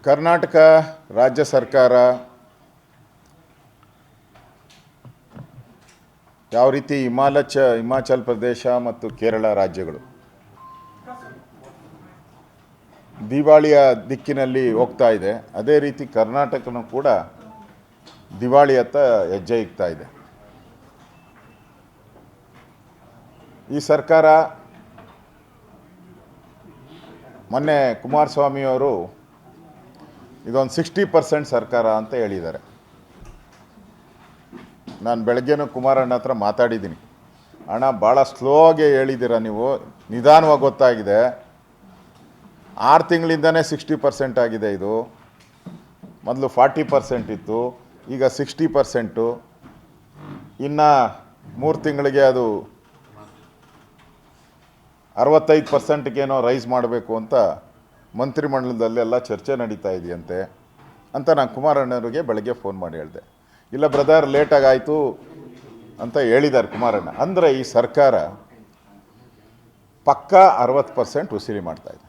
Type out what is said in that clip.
ಕರ್ನಾಟಕ ರಾಜ್ಯ ಸರ್ಕಾರ ಯಾವ ರೀತಿ ಹಿಮಾಚಲ ಪ್ರದೇಶ ಮತ್ತು ಕೇರಳ ರಾಜ್ಯಗಳು ದಿವಾಳಿಯ ದಿಕ್ಕಿನಲ್ಲಿ ಹೋಗ್ತಾ ಇದೆ, ಅದೇ ರೀತಿ ಕರ್ನಾಟಕನೂ ಕೂಡ ದಿವಾಳಿಯತ್ತ ಹೆಜ್ಜೆ ಇಕ್ತಾ ಇದೆ. ಈ ಸರ್ಕಾರ ಮೊನ್ನೆ ಕುಮಾರಸ್ವಾಮಿಯವರು ಇದೊಂದು 60% ಸರ್ಕಾರ ಅಂತ ಹೇಳಿದ್ದಾರೆ. ನಾನು ಬೆಳಗ್ಗೆನೂ ಕುಮಾರಣ್ಣ ಹತ್ರ ಮಾತಾಡಿದ್ದೀನಿ. ಅಣ್ಣ, ಭಾಳ ಸ್ಲೋ ಆಗಿ ಹೇಳಿದ್ದೀರ, ನೀವು ನಿಧಾನವಾಗಿ ಗೊತ್ತಾಗಿದೆ. 6 ತಿಂಗಳಿಂದನೇ 60% ಆಗಿದೆ. ಇದು ಮೊದಲು 40% ಇತ್ತು, ಈಗ 60%. ಇನ್ನು 3 ತಿಂಗಳಿಗೆ ಅದು 65%ಗೇನೋ ರೈಸ್ ಮಾಡಬೇಕು ಅಂತ ಮಂತ್ರಿಮಂಡಲದಲ್ಲೆಲ್ಲ ಚರ್ಚೆ ನಡೀತಾ ಇದೆಯಂತೆ ಅಂತ ನಾನು ಕುಮಾರಣ್ಣವ್ರಿಗೆ ಬೆಳಗ್ಗೆ ಫೋನ್ ಮಾಡಿ ಹೇಳಿದೆ. ಇಲ್ಲ ಬ್ರದರ್, ಲೇಟಾಗಿ ಆಯಿತು ಅಂತ ಹೇಳಿದ್ದಾರೆ ಕುಮಾರಣ್ಣ. ಅಂದರೆ ಈ ಸರ್ಕಾರ ಪಕ್ಕಾ 60% ವಸೂಲಿ ಮಾಡ್ತಾಯಿದೆ.